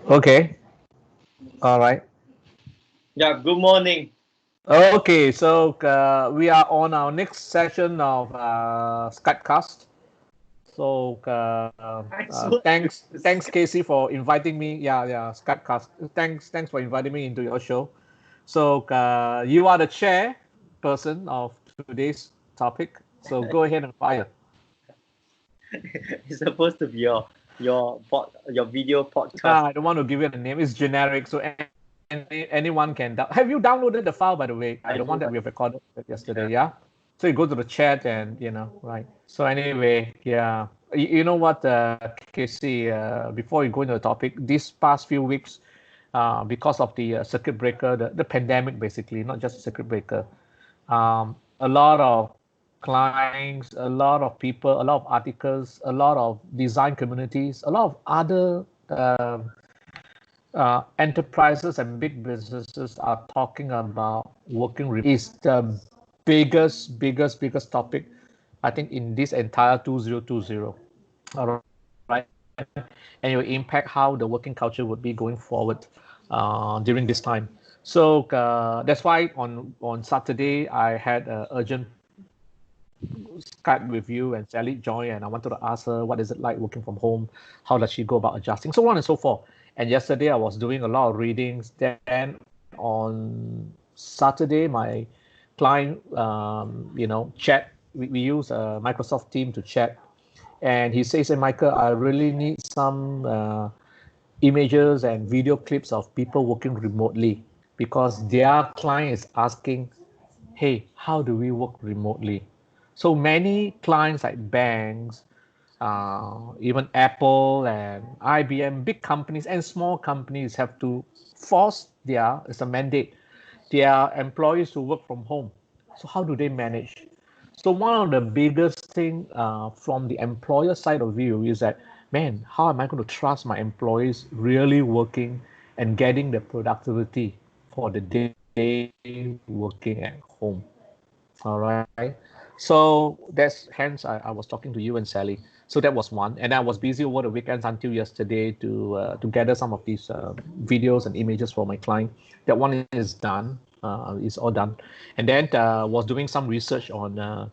Okay. All right. Yeah, good morning. Okay. So we are on our next session of Skypecast. So I saw thanks Casey for inviting me. Yeah, Skypecast. Thanks for inviting me into your show. So you are the chair person of today's topic. So go ahead and fire. it's supposed to be your video podcast. I don't want to give it a name. It's generic, so anyone can. Have you downloaded the file, by the way? The one I that we do. have recorded yesterday, Yeah. yeah? So you go to the chat and, right. So anyway, yeah. You know what, Casey, before you go into the topic, these past few weeks, because of the circuit breaker, the pandemic, basically, not just circuit breaker, a lot of clients, a lot of people, a lot of articles, a lot of design communities, a lot of other enterprises and big businesses are talking about working remote. Is the biggest topic, I think, in this entire 2020. All right. And it will impact how the working culture would be going forward during this time. So that's why on Saturday I had an urgent Skype with you and Sally joined, and I wanted to ask her what is it like working from home, how does she go about adjusting, so on and so forth. And yesterday I was doing a lot of readings. Then on Saturday, my client, chat. We use a Microsoft Team to chat, and he says, "Hey, Michael, I really need some images and video clips of people working remotely because their client is asking, hey, how do we work remotely?" So many clients like banks, even Apple and IBM, big companies and small companies have to force it's a mandate, their employees to work from home. So how do they manage? So one of the biggest thing from the employer side of view is that, man, how am I going to trust my employees really working and getting the productivity for the day working at home? All right. So that's hence I was talking to you and Sally. So that was one, and I was busy over the weekends until yesterday to gather some of these videos and images for my client. That one is done. It's all done, and then was doing some research on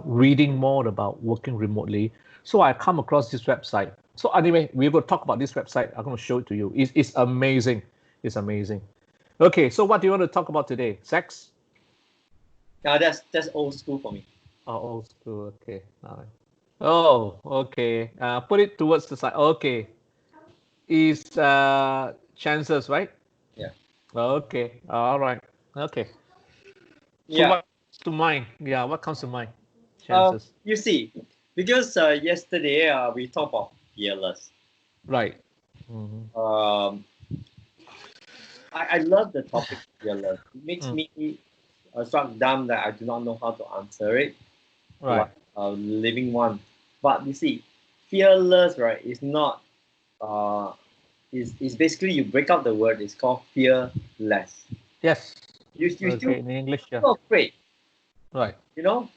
reading more about working remotely. So I come across this website. So anyway, we will talk about this website. I'm going to show it to you. It's amazing. It's amazing. Okay, so what do you want to talk about today? Sex? Now that's old school for me. Oh, old school. Okay. All right. Oh, okay. Put it towards the side. Okay. Is chances, right? Yeah. Okay. All right. Okay. So Yeah. what comes to mind? Yeah, what comes to mind? Chances. You see, because yesterday we talked about fearless. Right. Mm-hmm. Um, I love the topic fearless. It makes Mm. me struck dumb that I do not know how to answer it, like Right. a living one. But you see, fearless, right, is not uh, is basically you break out the word. It's called fearless. Yes. You still Okay. In English, yeah. not afraid, Right. you know,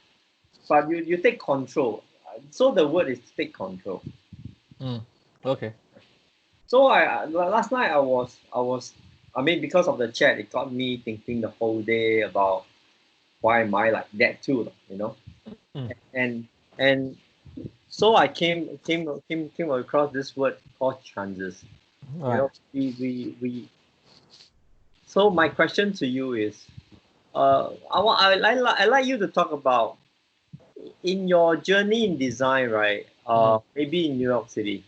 but you take control. So the word is take control. Mm. Okay. So last night I mean because of the chat it got me thinking the whole day about why am I like that too, you know, Mm. and and so I came across this word called chances. You Right. know, we so my question to you is I like you to talk about in your journey in design, right? Mm. Maybe in New York City,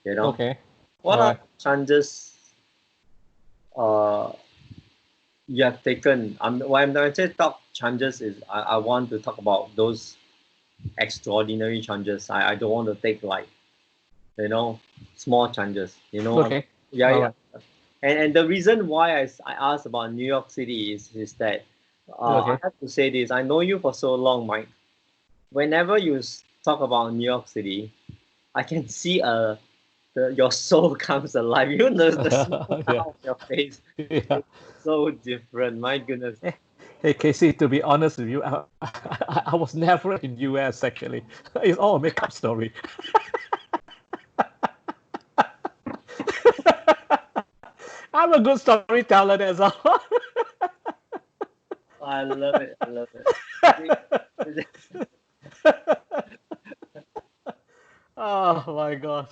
you know, Okay. what All are right. the chances uh, you have taken? When I say top chances is I want to talk about those extraordinary chances. I don't want to take like you know small chances. You know, Okay. yeah, All yeah. right. And the reason why I asked about New York City is that I Okay. have to say this. I know you for so long, Mike. Whenever you talk about New York City, I can see your soul comes alive. You know the smile Yeah. on your face. Yeah. It's so different. My goodness. Hey, hey, Casey, to be honest with you, I was never in US actually. It's all a makeup story. I'm a good storyteller, that's all. I love it. I love it. I think Oh my gosh.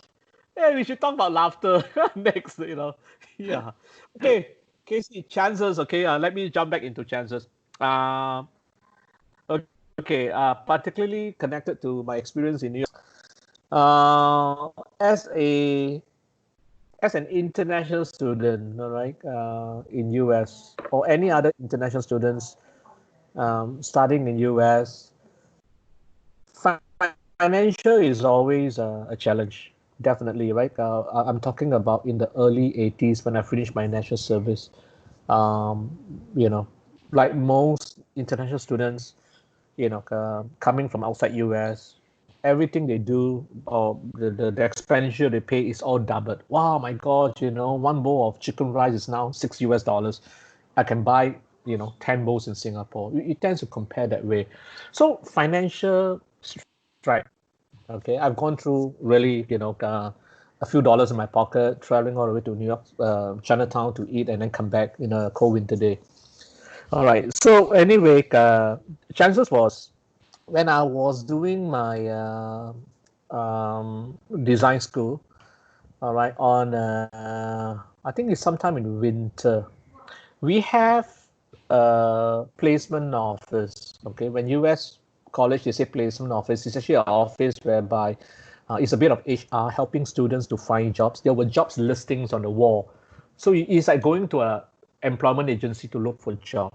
Hey, we should talk about laughter next, you know. Yeah. Okay, Casey, chances, okay. Let me jump back into chances. Uh, okay, particularly connected to my experience in New York. As an international student, all right, in US or any other international students studying in US, financial is always a challenge, definitely, right? I'm talking about in the early 80s when I finished my national service. Um, you know, like most international students, coming from outside US, everything they do or the expenditure they pay is all doubled. Wow, my God, one bowl of chicken rice is now $6. I can buy, 10 bowls in Singapore. It tends to compare that way. So financial stripe. Okay, I've gone through really, a few dollars in my pocket, traveling all the way to New York, Chinatown to eat, and then come back in a cold winter day. All right. So anyway, chances was when I was doing my design school. All right, on I think it's sometime in winter. We have a placement office. Okay, when US college they say placement office, it's actually an office whereby it's a bit of HR helping students to find jobs. There were jobs listings on the wall, so it's like going to a employment agency to look for a job.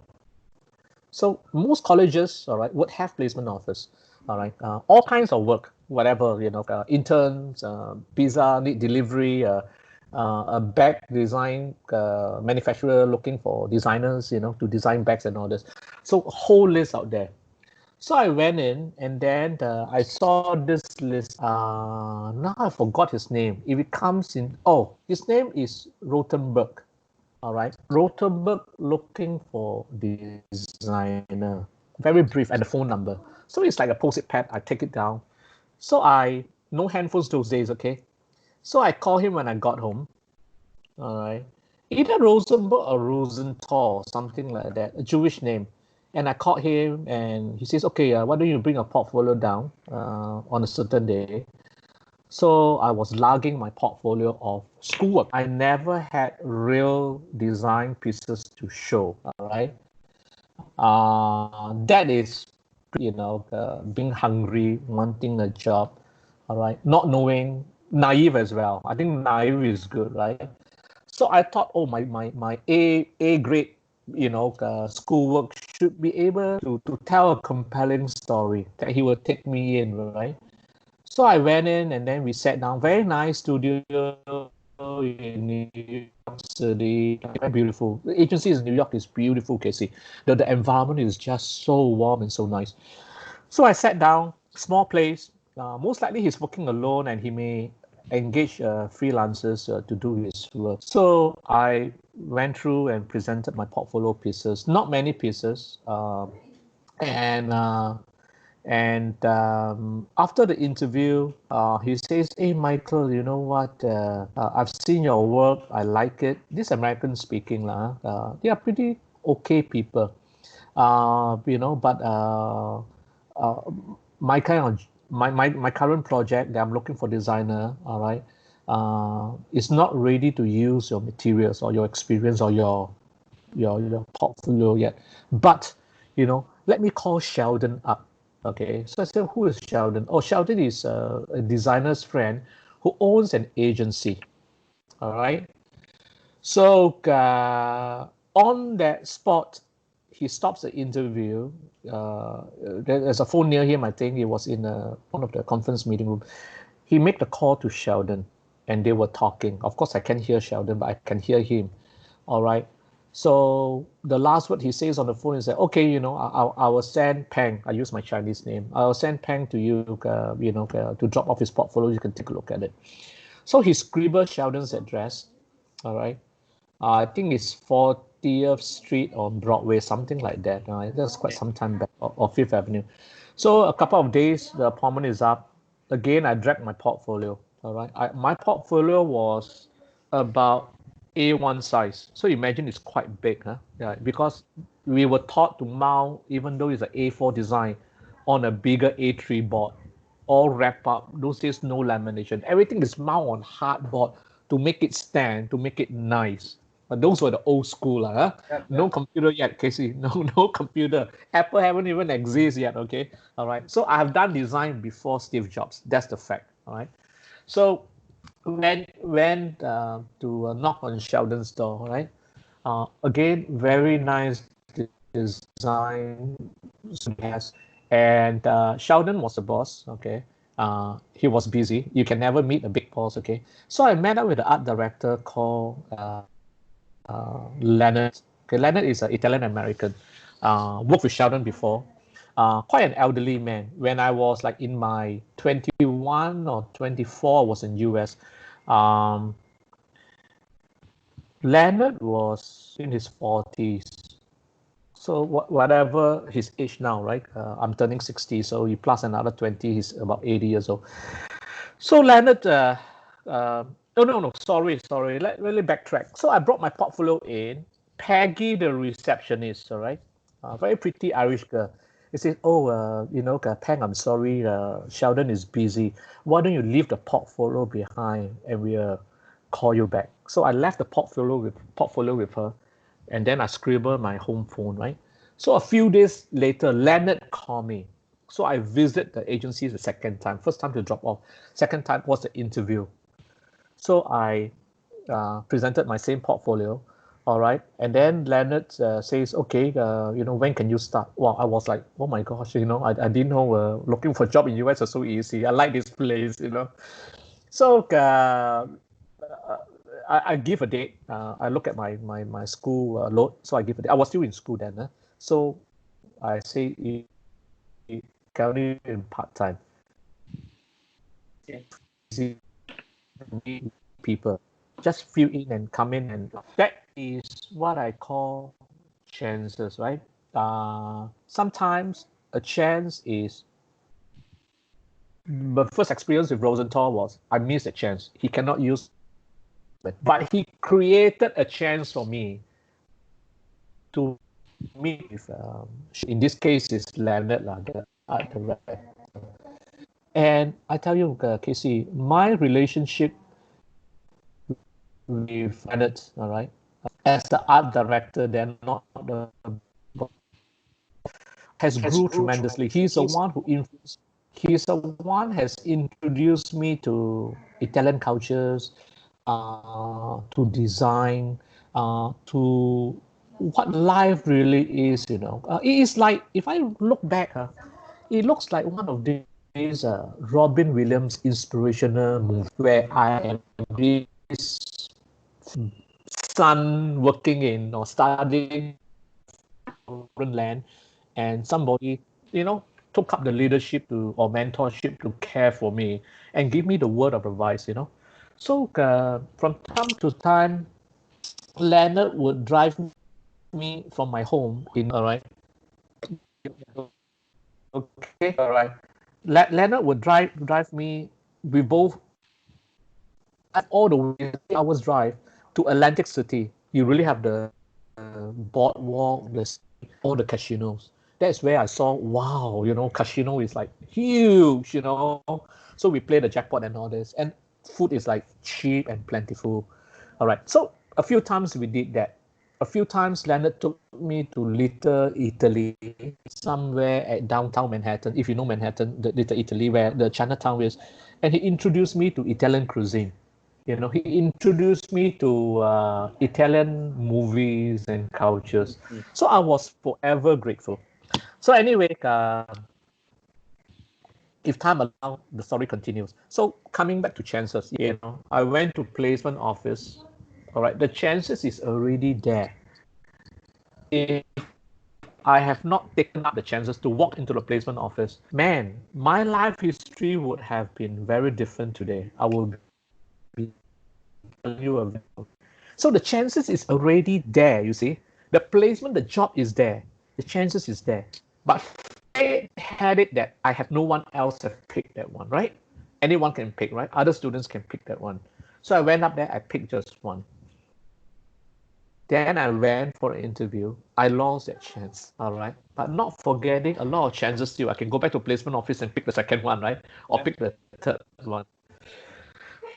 So most colleges, all right, would have placement office, all right, all kinds of work, whatever, interns, pizza need delivery, a bag design manufacturer looking for designers, to design bags and all this. So a whole list out there. So I went in and then I saw this list. Now I forgot his name. If it comes in, oh, his name is Rothenberg. All right, Rothenberg looking for designer. Very brief and the phone number. So it's like a post-it pad. I take it down. So no handphones those days. Okay. So I call him when I got home. All right, either Rosenberg or Rosenthal, something like that, a Jewish name. And I called him, and he says, "Okay, why don't you bring a portfolio down on a certain day?" So I was lugging my portfolio of schoolwork. I never had real design pieces to show. All right, that is, being hungry, wanting a job. All right, not knowing, naive as well. I think naive is good, right? So I thought, oh, my A grade, schoolwork should be able to tell a compelling story that he will take me in, right? So I went in and then we sat down. Very nice studio in New York City. Very beautiful. The agency in New York is beautiful, Casey. The environment is just so warm and so nice. So I sat down, small place. Most likely he's working alone and he may engage freelancers to do his work. So I went through and presented my portfolio pieces, not many pieces. And after the interview, he says, "Hey, Michael, you know what? I've seen your work. I like it." This American speaking, they are pretty okay people, but uh, my kind of my current project that I'm looking for designer, all right, is not ready to use your materials or your experience or your portfolio yet. But let me call Sheldon up. Okay, so I said, who is Sheldon? Oh, Sheldon is a designer's friend who owns an agency. All right. So on that spot, he stops the interview. There's a phone near him. I think he was in one of the conference meeting room. He made the call to Sheldon, and they were talking. Of course, I can't hear Sheldon, but I can hear him. All right. So the last word he says on the phone is that, okay, I will send Peng. I use my Chinese name. I will send Peng to you, to drop off his portfolio. You can take a look at it. So he scribbled Sheldon's address. All right. I think it's 40th Street or Broadway, something like that. That's quite some time back, or Fifth Avenue. So a couple of days, the appointment is up. Again, I dragged my portfolio. All right. My portfolio was about A1 size. So imagine it's quite big, huh? Yeah, because we were taught to mount, even though it's an A4 design, on a bigger A3 board, all wrap up. Those days, no lamination. Everything is mount on hardboard to make it stand, to make it nice. But those were the old school, huh? Yep, No yep. computer yet, Casey. No computer. Apple haven't even exist yet. Okay, all right. So I have done design before Steve Jobs. That's the fact. All right. So went to knock on Sheldon's door, right? Again, very nice design, yes. And Sheldon was the boss, okay? He was busy. You can never meet a big boss, okay? So I met up with the art director called Leonard. Okay, Leonard is an Italian American. Worked with Sheldon before. Quite an elderly man. When I was like in my 21 or 24, I was in US. Um, Leonard was in his 40s. So whatever his age now, right? I'm turning 60, so you plus another 20, he's about 80 years old. So Leonard, oh no, sorry. Let me backtrack. So I brought my portfolio in. Peggy, the receptionist, all right, very pretty Irish girl. He said, "Oh, Peng, I'm sorry, Sheldon is busy. Why don't you leave the portfolio behind and we'll call you back?" So I left the portfolio with her, and then I scribbled my home phone, right? So a few days later, Leonard called me. So I visit the agency the second time. First time to drop off. Second time was the interview. So I presented my same portfolio. All right. And then Leonard says, okay, when can you start? Well, I was like, oh my gosh, I didn't know looking for a job in US is so easy. I like this place. So I give a date. I look at my school load. So I give a date. I was still in school then. So I say, can only in part-time. Okay. Easy people. Just fill in and come in, and that is what I call chances, right? Sometimes a chance is the first experience with Rosenthal was I missed a chance. He cannot use it, but he created a chance for me to meet with, in this case, is Leonard, the art director. And I tell you, Casey, my relationship with Leonard, all right, as the art director, then not the has grew tremendously. He's the one who influenced. He's the one has introduced me to Italian cultures, to design, to what life really is. It is like if I look back, it looks like one of these Robin Williams inspirational movies where I am this son working in or studying foreign land, and somebody, took up the leadership to or mentorship to care for me and give me the word of advice. So from time to time, Leonard would drive me from my home in, all right, okay, all right. Leonard would drive me. We both all the way 3 hours drive to Atlantic City. You really have the boardwalk, all the casinos. That's where I saw, wow, casino is like huge. So we play the jackpot and all this. And food is like cheap and plentiful. All right. So a few times we did that. A few times Leonard took me to Little Italy, somewhere at downtown Manhattan. If you know Manhattan, the Little Italy, where the Chinatown is. And he introduced me to Italian cuisine. He introduced me to Italian movies and cultures. Mm. So I was forever grateful. So anyway, if time allows, the story continues. So coming back to chances, I went to placement office. All right, the chances is already there. If I have not taken up the chances to walk into the placement office, man, my life history would have been very different today. I will be telling you a. So the chances is already there, you see. The placement, the job is there. The chances is there. But I had it that I have no one else have picked that one, right? Anyone can pick, right? Other students can pick that one. So I went up there, I picked just one. Then I went for an interview. I lost that chance, all right? But not forgetting a lot of chances still. I can go back to placement office and pick the second one, right? Or pick the third one.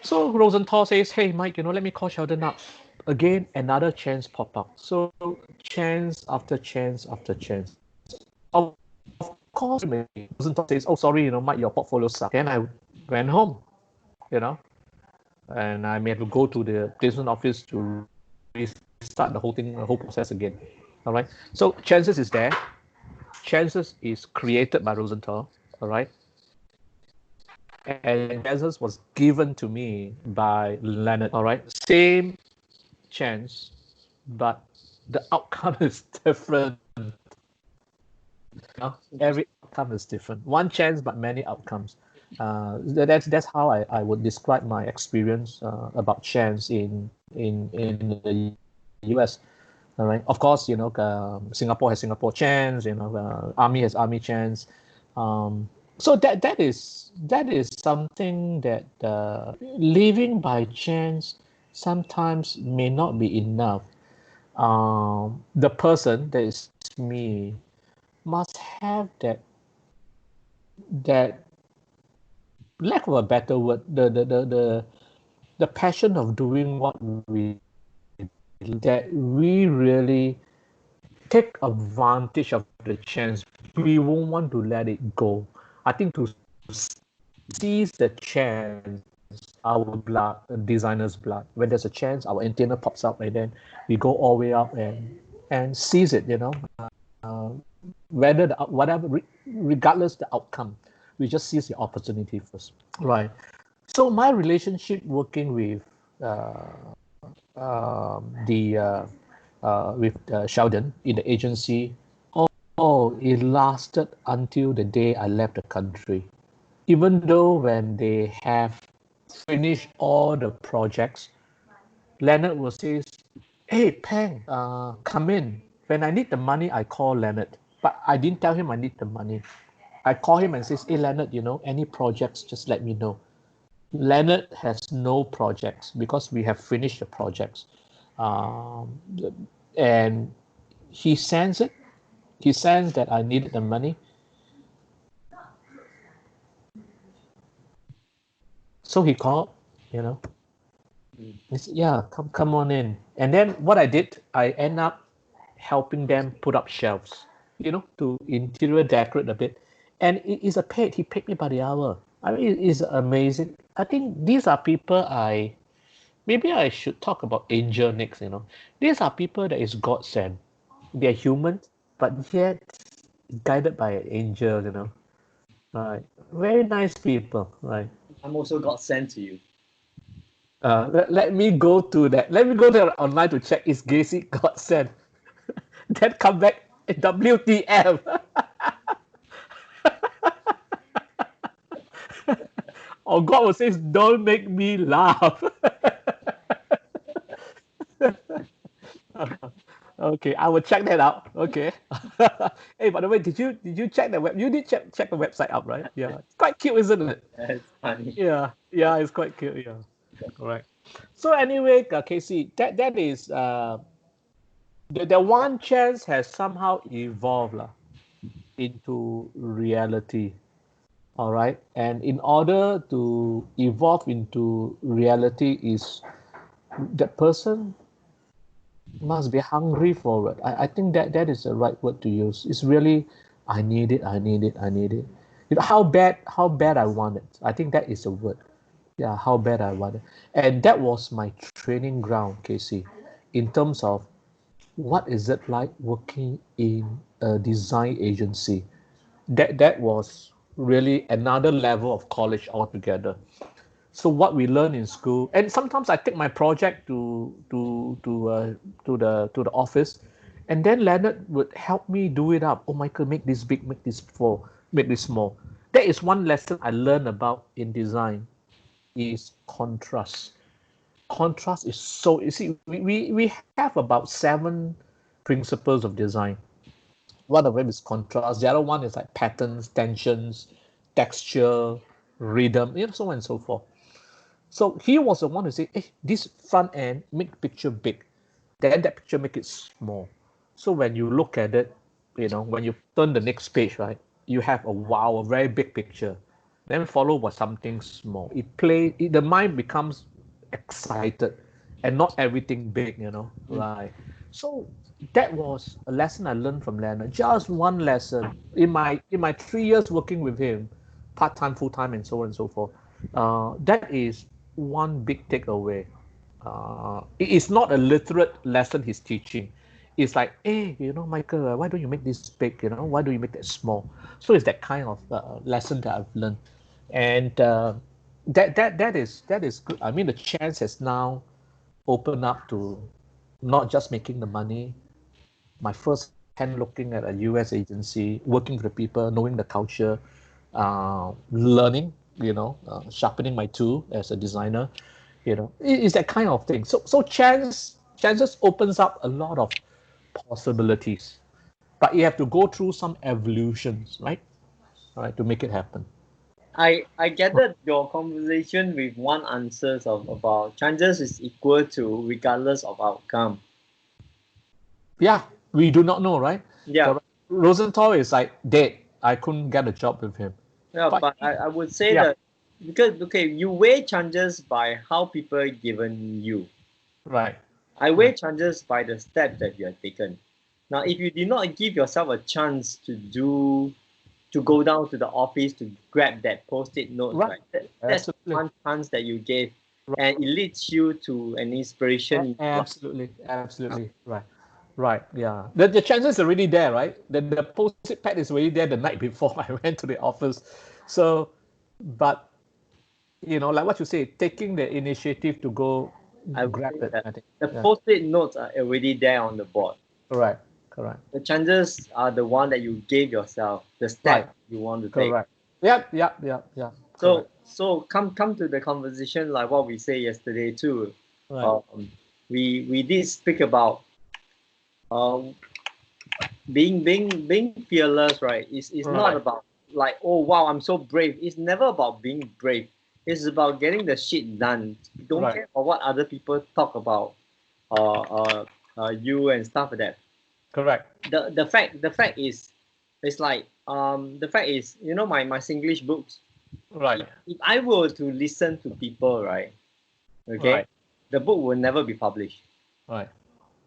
So Rosenthal says, hey, Mike, let me call Sheldon up. Again, another chance pop up. So chance after chance after chance. Of course, Rosenthal says, oh, sorry, Mike, your portfolio sucks. Then I went home, and I may have to go to the placement office to restart the whole thing, the whole process again. All right. So chances is there. Chances is created by Rosenthal. All right. And chances was given to me by Leonard. All right. Same chance, but the outcome is different. Every outcome is different. One chance, but many outcomes. That's how I would describe my experience about chance in the US. All right. Of course, Singapore has Singapore chance. Army has Army chance. So that is something that living by chance sometimes may not be enough. The person, that is me, must have that lack of a better word, the passion of doing what we that we really take advantage of the chance. We won't want to let it go. I think to seize the chance, our blood, designer's blood. When there's a chance, our antenna pops up, and then we go all the way up and seize it. Whether regardless the outcome, we just seize the opportunity first. Right. So my relationship working with Sheldon in the agency, it lasted until the day I left the country. Even though when they have finished all the projects, Leonard will say, hey, Peng, come in. When I need the money, I call Leonard. But I didn't tell him I need the money. I call him and says, hey, Leonard, any projects, just let me know. Leonard has no projects because we have finished the projects. And he sends it. He sensed that I needed the money. So he called, He said, yeah, come on in. And then what I did, I end up helping them put up shelves, to interior decorate a bit. And it is he paid me by the hour. I mean, it is amazing. I think these are people maybe I should talk about angel next, These are people that is God sent. They're human, but yet guided by an angel, Right. Very nice people, right? I'm also got sent to you. Let me go to that. Let me go there online to check is Gacy God sent. Then come back WTF. Or God will say, don't make me laugh. Okay, I will check that out. Okay. Hey, by the way, did you check the web? You did check the website out, right? Yeah, it's quite cute, isn't it? That's funny. Yeah, it's quite cute. Yeah, correct. So anyway, Casey, that is the one chance has somehow evolved into reality. All right, and in order to evolve into reality, is that person must be hungry for it. I think that is the right word to use. It's really, I need it, I need it, I need it. How bad I want it. I think that is the word. Yeah, how bad I want it. And that was my training ground, Casey, in terms of what is it like working in a design agency. That was really another level of college altogether. So what we learn in school, and sometimes I take my project to the office, and then Leonard would help me do it up. Oh, Michael, make this big, make this small. That is one lesson I learned about in design, is contrast. Contrast is so, you see, we have about 7 principles of design. One of them is contrast. The other one is like patterns, tensions, texture, rhythm, so on and so forth. So he was the one who said, hey, this front end, make picture big. then that picture make it small. So when you look at it, when you turn the next page, right, you have a very big picture, then followed by something small. The mind becomes excited, and not everything big, right? So that was a lesson I learned from Leonard. Just one lesson in my 3 years working with him, part time, full time, and so on and so forth. That is one big takeaway. It's not a literate lesson he's teaching. It's like, hey, Michael, why don't you make this big? Why don't you make that small? So it's that kind of lesson that I've learned, and that is good. I mean, the chance has now opened up to not just making the money. My first hand looking at a US agency, working with the people, knowing the culture, learning, sharpening my tool as a designer, it's that kind of thing. So chances opens up a lot of possibilities, but you have to go through some evolutions, right? All right, to make it happen. I gathered your conversation with one answers of about chances is equal to regardless of outcome. Yeah, we do not know, right? Yeah. Rosenthal is like dead. I couldn't get a job with him. Yeah, but I would say yeah, that because you weigh chances by how people are given you. right. I weigh chances by the steps that you have taken. Now, if you did not give yourself a chance to go down to the office to grab that post-it note, Right. That's Absolutely. one chance that you gave, and it leads you to an inspiration. Absolutely. Right. Yeah. The chances are already there, right? The post-it pad is already there the night before I went to the office. So, but like what you say, taking the initiative to go I would grab say it. that I think. the Yeah. post-it notes are already there on the board. Correct. The chances are the one that you gave yourself, the Right. step you want to take. Correct. Yeah. Correct. So come to the conversation like what we say yesterday too. Right. We did speak about um, being fearless, right? It's not about like, oh wow, I'm so brave. It's never about being brave. It's about getting the shit done. Don't care about what other people talk about uh, uh, you and stuff like that. Correct. The fact is, it's like the fact is, my Singlish books. Right. If I were to listen to people, right, okay, Right. the book will never be published. Right.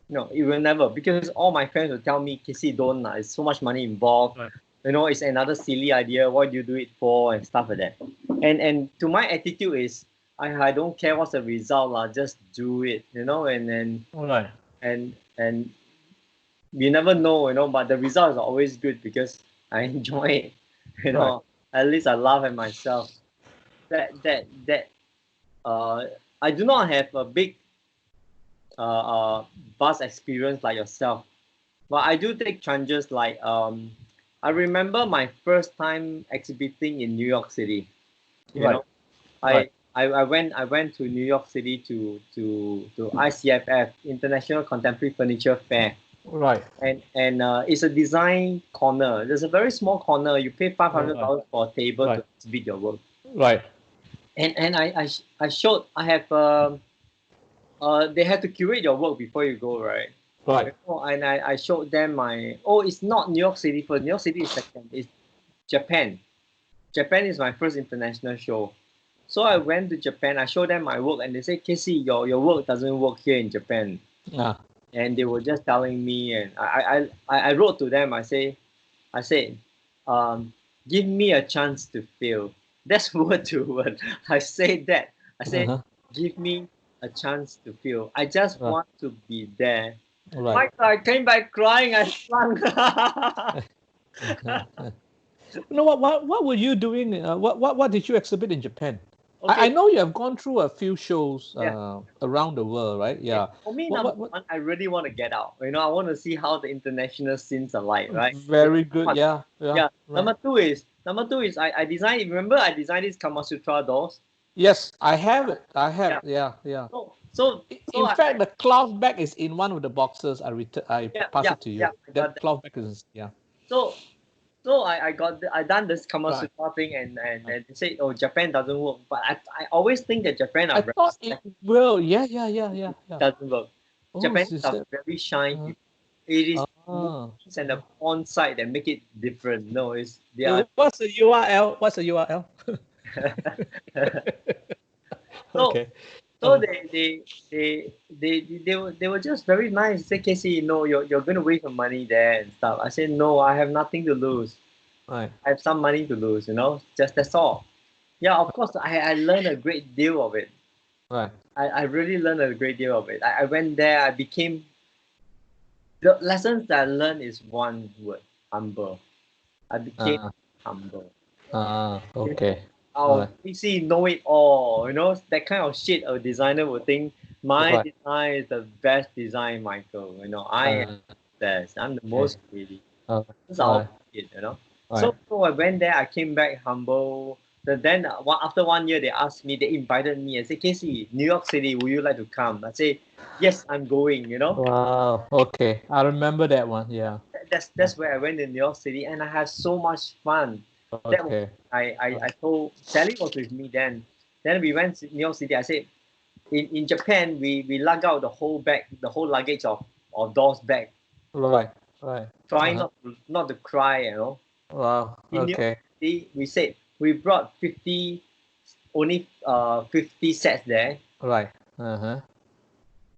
No, it will never, because all my friends will tell me, Casey, don't, it's so much money involved. Right. It's another silly idea. What do you do it for and stuff like that. And to my attitude is, I don't care what's the result, just do it, Right. and you never know, but the result is always good because I enjoy it, Right. At least I laugh at myself. That I do not have a big bus experience like yourself, but I do take chances. Like I remember my first time exhibiting in New York City. Right. I went to New York City to ICFF, International Contemporary Furniture Fair. Right. And it's a design corner. There's a very small corner. You pay $500 for a table to exhibit your work. Right. And I showed, I have they had to curate your work before you go, right? Right. And I showed them it's not New York City first. New York City is second. It's Japan. Japan is my first international show. So I went to Japan. I showed them my work, and they say, Casey, your work doesn't work here in Japan. Yeah. And they were just telling me, and I wrote to them. I said, give me a chance to fail. That's word to word. I said that. I said, give me a chance to fail. I just want to be there. Right. I came back crying. I flung. What were you doing? What did you exhibit in Japan? Okay. I know you have gone through a few shows Yeah. around the world, right? Yeah. For me, number one, I really want to get out. I want to see how the international scenes are like, right? Very good. Yeah. Yeah. Right. Number two is I designed. Remember, I designed these Kama Sutra doors. Yes, I have it. I have. Yeah. So in fact, the cloth bag is in one of the boxes. I pass it to you. That cloth bag is So I done this Kama Sutra thing, and they say, oh, Japan doesn't work, but I always think that Japan I thought it will. Yeah. doesn't work. Japanese is are that? very shy. It is Ah. movies and the porn site that make it different. No, it's they are. What's the URL? What's the URL? so Okay. so they were just very nice. Say, Casey, no, you're gonna waste your money there and stuff. I said, no, I have nothing to lose. Right. I have some money to lose. Just that's all. Yeah, of course, I learned a great deal of it. Right. I really learned a great deal of it. I went there. I became the lessons that I learned is one word: humble. I became Uh, humble. okay. All I'll right. basically know it all. That kind of shit a designer would think my Right. design is the best design, Michael. I am Uh, the best. I'm the okay. most creative. All This is right. our shit. Right. So I went there, I came back humble. Then after 1 year, they asked me, they invited me. I said, Casey, New York City, would you like to come? I say, yes, I'm going. Wow. Okay. I remember that one. Yeah. That's where I went in New York City, and I had so much fun. That was, Okay. I told Sally was with me then. Then we went to New York City. I said, in Japan, we lug out the whole bag, the whole luggage of doll's bag, Right. Right. trying Uh-huh. not to cry. Wow. In New York Okay. City, we said we brought 50 sets there, Right. Uh-huh.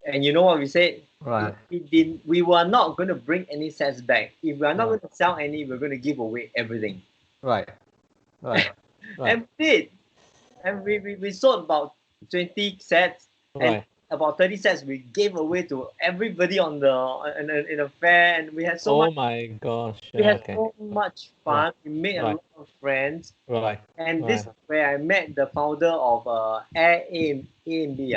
and you know what we said? Right. We were not going to bring any sets back. If we are not Right. going to sell any, we're going to give away everything. Right. Right. Right. And we did. And we sold about 20 sets, and Right. about 30 sets we gave away to everybody in the fair, and Oh my gosh. we Yeah, had okay. so much Right. fun. We made a Right. lot of friends, Right. and this Right. is where I met the founder of Air A and B.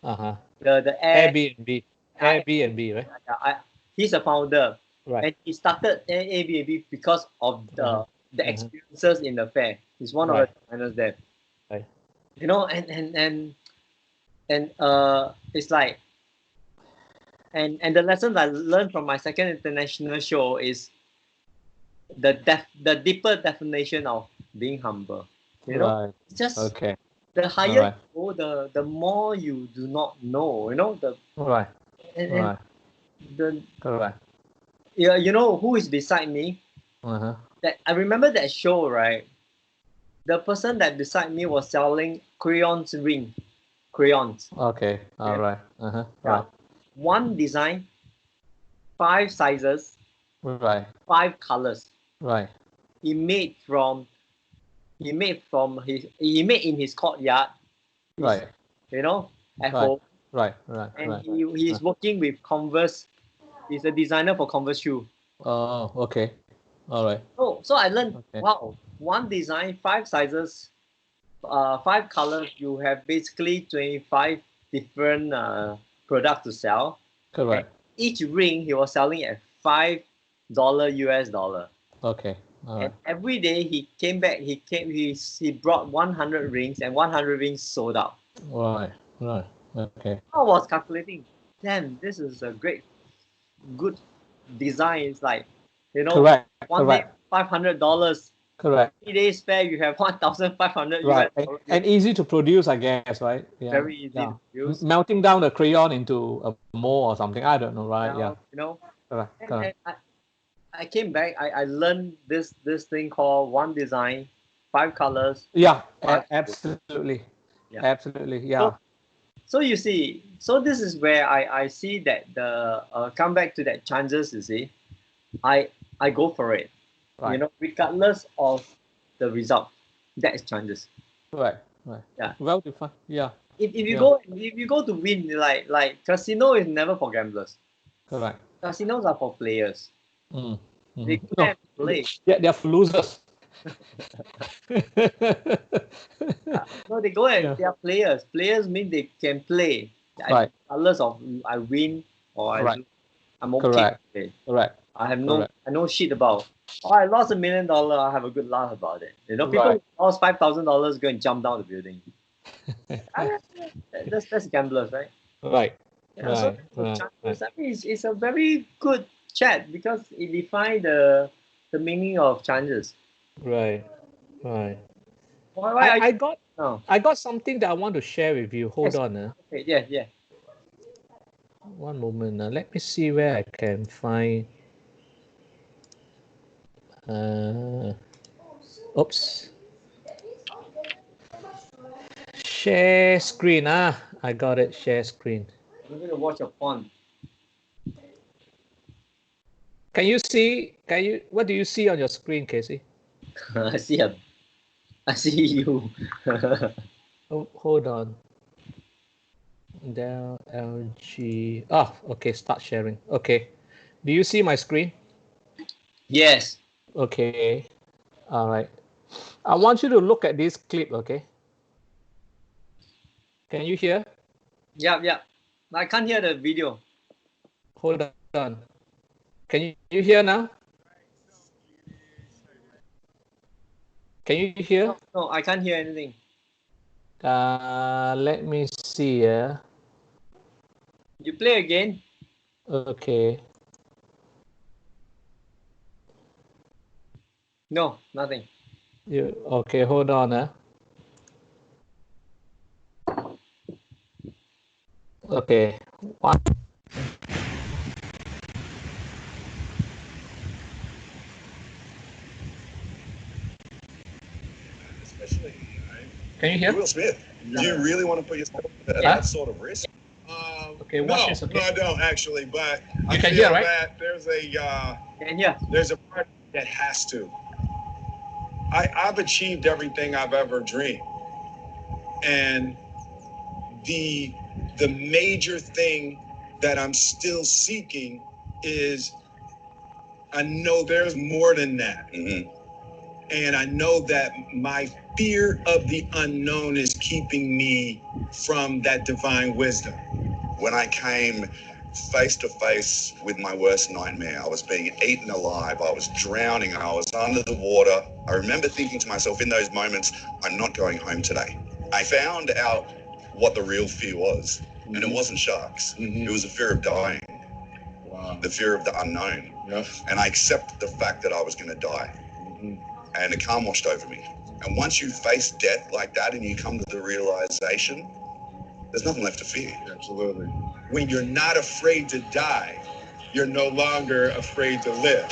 Uh-huh. The Air Airbnb. I, Airbnb, right? I, he's a founder, Right. and he started Airbnb because of Uh-huh. the Uh-huh. experiences in the fair. He's one of the Right. designers there. Right. And it's like and the lessons I learned from my second international show is the deeper definition of being humble. Right. It's just Okay. the All higher right. you go, the more you do not know. Right. And Right. the Correct. yeah, who is beside me? Uh-huh. That I remember that show, right? The person that beside me was selling crayons. Okay. All Okay? right. Uh-huh. Yeah, Right. one design, 5 sizes, Right. 5 colors. Right. He made he made in his courtyard. He's Right. at Right. home, Right. Right. and Right. he's working with Converse. He's a designer for Converse shoe. Oh, okay. All right. So I learned, Okay. wow, one design, 5 sizes, 5 colors. You have basically 25 different products to sell, and Correct. each ring he was selling at $5 US. Okay. All And right. every day he came back, he brought 100 rings, and 100 rings sold out. Right. Right. Okay. I was calculating, damn, this is a good design. It's like, Correct. one day Correct. $500. Correct. 3 days fair, you have 1,500 US Right. And, dollars. and easy to produce, I guess, right? Yeah. Very easy Yeah. to use. Melting down the crayon into a mold or something. I don't know, right? Yeah. Now, Correct. and Correct. I came back. I learned this thing called one design, 5 colors, Yeah. five. Absolutely. Yeah. Absolutely. Yeah. So so you see, so this is where I see that the come back to that chances. You see, I go for it. Right. Regardless of the result, that is chances. Right. Right. Yeah. Well defined. Yeah. Yeah. If you go to win, like casino is never for gamblers. Correct. Casinos are for players. Mm. They Hmm. go there No, and play. they're for losers. No, they go and Yeah. they are players. Players mean they can play. Right. Regardless of I win or I Right. lose, I'm okay Correct. with it. Correct. Correct. I know shit about. Oh, I lost $1 million. I have a good laugh about it. People Right. who lost $5,000 go and jump down the building. That's gamblers, right? Right. Yeah. So, Right. Right. Right. chances. I mean, it's a very good chat because it defines the meaning of chances. Right. Right. Why I, are you? I got Oh, I got something that I want to share with you. Hold yes. on. Okay. Yeah. Yeah. One moment. Let me see where I can find. Oops. Share screen. I got it. Share screen. I'm going to watch a porn. Can you see? What do you see on your screen, Casey? I see you. Oh, hold on. Dell LG. Oh, okay. Start sharing. Okay. Do you see my screen? Yes. Okay. All right. I want you to look at this clip. Okay. Can you hear? Yeah. I can't hear the video. Hold on. Can you hear now? Can you hear? No, I can't hear anything. Let me see. You play again? Okay. No, nothing. Okay? Hold on. Okay. One. Especially, right? Can you hear? Will Smith. Do you really want to put yourself at Yeah. that sort of risk? Okay, watch this, okay? No, I don't actually, but I You can feel hear, right? that there's a part that has to. I've achieved everything I've ever dreamed, and the major thing that I'm still seeking is I know there's more than that. Mm-hmm. And I know that my fear of the unknown is keeping me from that divine wisdom. When I came face to face with my worst nightmare, I was being eaten alive, I was drowning, I was under the water. I remember thinking to myself in those moments, I'm not going home today. I found out what the real fear was, and it wasn't sharks. It was the fear of dying. Wow. The fear of the unknown. Yep. And I accepted the fact that I was going to die. And a calm washed over me. And once you face death like that and you come to the realization, there's nothing left to fear. Absolutely. When you're not afraid to die, you're no longer afraid to live.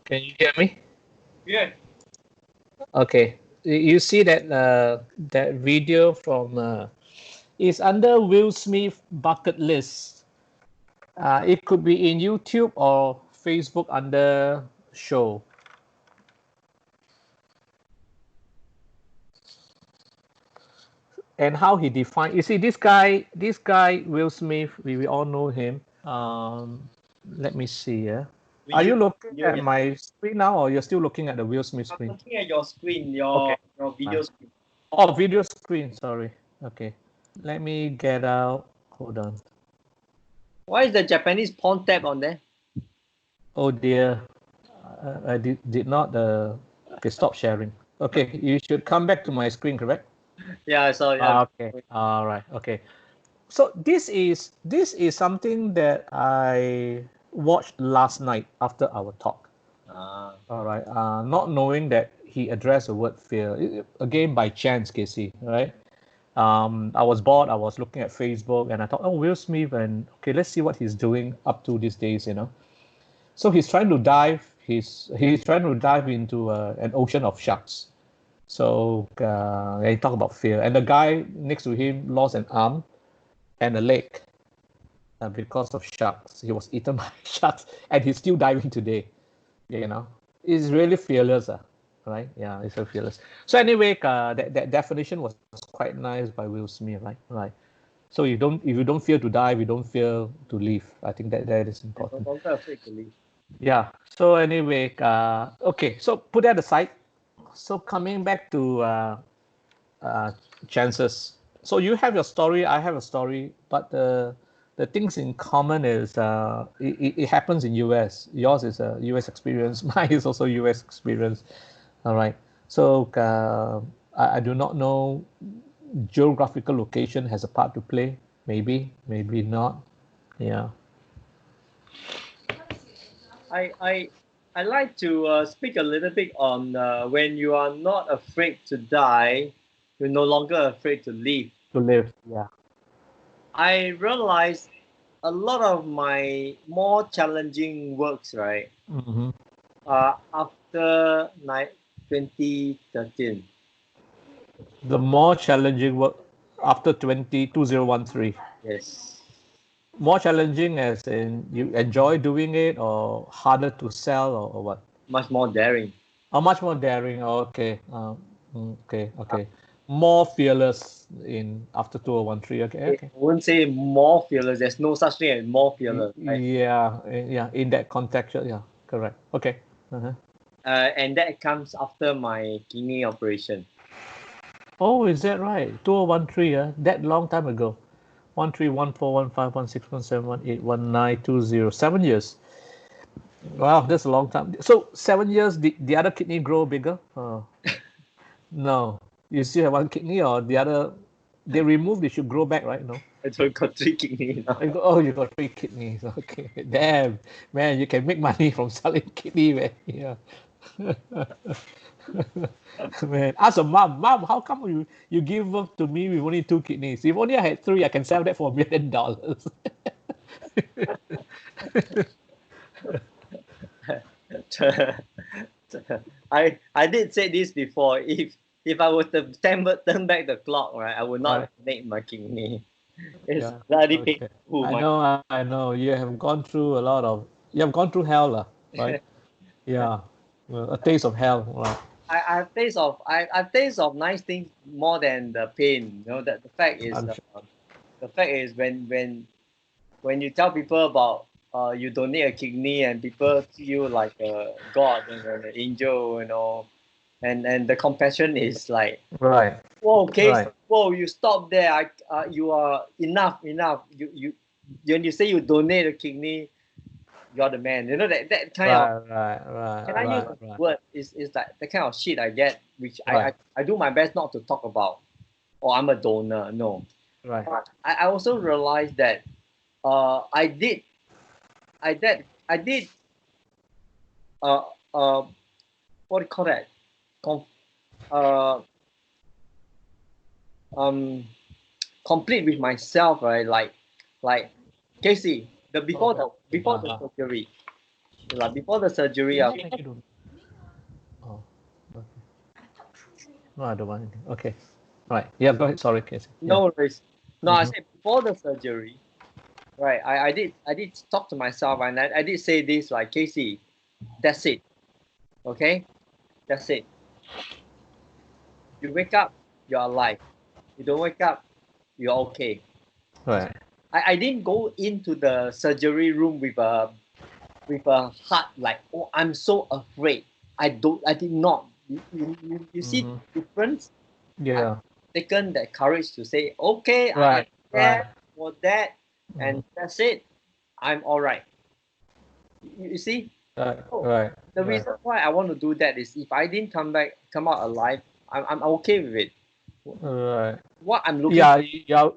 Can you hear me? Yeah. Okay. You see that that video from is under Will Smith bucket list. It could be in YouTube or Facebook under show. And how he defined, you see, this guy Will Smith, we all know him. Let me see. Are you looking at my screen now, or you're still looking at the Will Smith I'm screen? looking at your screen, Okay. your video screen. Oh, video screen. Sorry. Okay. Let me get out. Hold on. Why is the Japanese porn tab on there? Oh dear. I did not. Okay, stop sharing. Okay, you should come back to my screen, correct? Yeah, I saw it. Okay. All right. Okay. So this is something that I watched last night after our talk. All right. Not knowing that he addressed the word fear again by chance, Casey. Right. I was bored. I was looking at Facebook, and I thought, oh, Will Smith, and okay, let's see what he's doing up to these days. So he's trying to dive. He's trying to dive into an ocean of sharks. So he talk about fear, and the guy next to him lost an arm and a leg because of sharks. He was eaten by sharks, and he's still diving today. He's really fearless, right? Yeah, he's so fearless. So anyway, that definition was quite nice by Will Smith, right? Right. So if you don't fear to dive, you don't fear to live. I think that is important. I'm not afraid to leave. Yeah. So anyway, okay. So put that aside. So coming back to uh, chances. So you have your story, I have a story, but the things in common is it happens in US. Yours is a US experience. Mine is also US experience. All right. So I do not know. Geographical location has a part to play. Maybe not. Yeah. I like to speak a little bit on when you are not afraid to die, you're no longer afraid to live. To live. Yeah. I realized a lot of my more challenging works, right, Mm-hmm. after 2013. The more challenging work after 2013. Yes, More challenging as in you enjoy doing it or harder to sell or what? much more daring. How much more daring? Oh, okay. Okay. Okay. More fearless in after 2013. Okay. I Okay. wouldn't say more fearless. There's no such thing as more fearless, right? Yeah. Yeah. In that context. Yeah. Correct. Okay. Uh-huh. And that comes after my kidney operation. Oh, is that right? 2013. That long time ago. 13, 14, 15, 16, 17, 18, 19, 20. 7 years. Wow, that's a long time. So 7 years, the other kidney grow bigger? No, you still have one kidney, or the other they remove, they should grow back, right? No. I don't got 3 kidneys now. Oh, you got three kidneys. Okay, damn, man, you can make money from selling kidney, man. Yeah. Man, ask a mom. Mom, how come you give birth to me with only two kidneys? If only I had three, I can sell that for $1 million. I did say this before. If I were to turn back the clock, right, I would not Right. make my kidney. It's Yeah. bloody Okay. painful. I My know. I know. You have gone through a lot of. You have gone through hell, lah. Right. Yeah. Well, a taste of hell. Right. I taste of nice things more than the pain. You know that I'm sure. the fact is when you tell people about you donate a kidney and people see you like a god and an angel, and the compassion is like, Right. whoa, case, Right. whoa, you stop there. You are enough. You when you say you donate a kidney, you're the man. You know that kind of. Right. Right. Right. Can I use Right. the Right. word is like the kind of shit I get, which Right. I do my best not to talk about. Or I'm a donor. No, Right. but I also realized that I did I did uh uh what do you call that? Com- uh um complete with myself, right? Like Casey, the before the Uh-huh. surgery, like before the surgery, Yeah, thank you. Oh. Okay. No, I don't want anything. Okay. Right. Yeah. Go ahead. Sorry, Casey. Yeah. no worries. No, I Mm-hmm. said before the surgery, right? I did talk to myself, and I did say this, like, Casey, that's it. Okay, that's it. You wake up, you're alive. You don't wake up, you're okay. Right. I didn't go into the surgery room with a heart like, oh, I'm so afraid. I did not. You see Mm-hmm. the difference? I've Yeah. taken that courage to say, okay, I am Right. there Right. for that, Mm-hmm. and that's it. I'm all right. You see? Right. So Right. the Right. reason why I want to do that is if I didn't come out alive, I'm okay with it. Right. What I'm looking Yeah.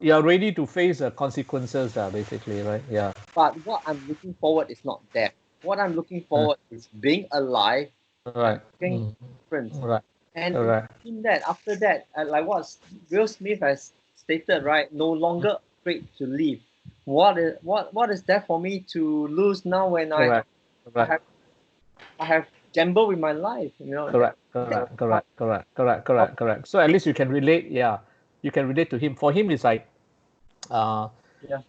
You're ready to face the consequences. Basically. Right. Yeah. But what I'm looking forward is not death. What I'm looking Uh, forward is being alive, right. making Mm. difference. Right. And Right. in that, after that, like what Will Smith has stated, right? No longer afraid to live. What is there for me to lose now when Correct. I Correct. have I have gambled with my life? Correct. That's Correct. what Correct. Correct. Correct. Correct. Correct. So at least you can relate. Yeah. You can relate to him. For him, it's like, uh, yeah.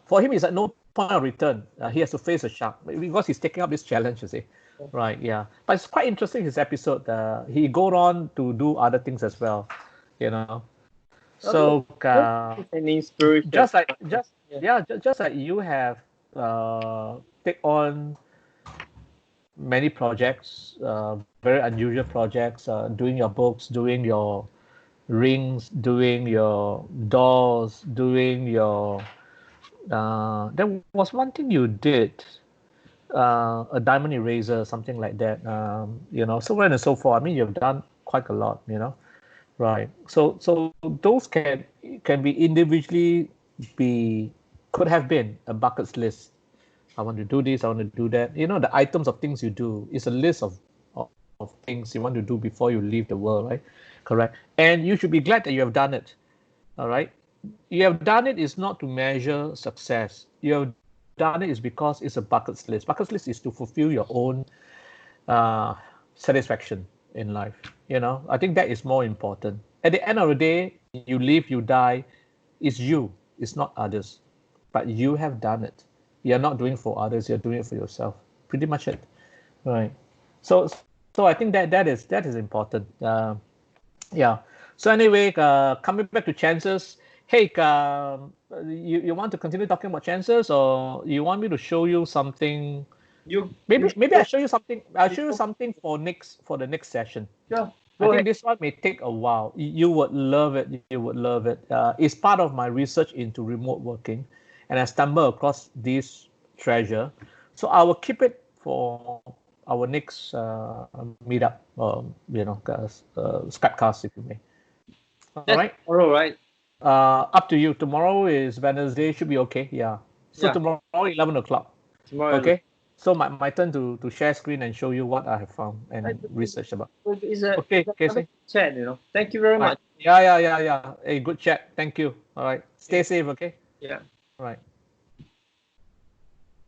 for him, it's like no point of return. He has to face a shark because he's taking up this challenge. You see. Right. Yeah. But it's quite interesting. His episode. He go on to do other things as well. You know. So It's an inspiration. Yeah. just like you have take on many projects, very unusual projects, doing your books, doing your rings, doing your dolls, doing your. There was one thing you did, a diamond eraser, something like that. So on and so forth. I mean, you've done quite a lot. Right. So those can be individually be could have been a bucket list. I want to do this, I want to do that. You know, the items of things you do is a list of things you want to do before you leave the world, right? Correct. And you should be glad that you have done it. All right. You have done it is not to measure success. You have done it is because it's a bucket list. Bucket list is to fulfill your own satisfaction in life. You know, I think that is more important. At the end of the day, you live, you die, it's you, it's not others. But you have done it. You're not doing it for others, you're doing it for yourself. Pretty much it. Right. So I think that is important. Yeah. So anyway, coming back to chances. Hey, you want to continue talking about chances, or you want me to show you something? Maybe I'll show you something. I'll show you something for the next session. Yeah. I think this one may take a while. You would love it. You would love it. It's part of my research into remote working, and I stumbled across this treasure. So I will keep it for our next meetup. Skypecast, if you may. All right. All right. Up to you. Tomorrow is Wednesday. Should be okay. Yeah. So tomorrow 11 o'clock. Tomorrow. Okay. So my turn to share screen and show you what I have found and research about. Okay, Casey. Chat, Thank you very much. Yeah. A good chat. Thank you. All right. Stay safe, okay? Yeah. All right.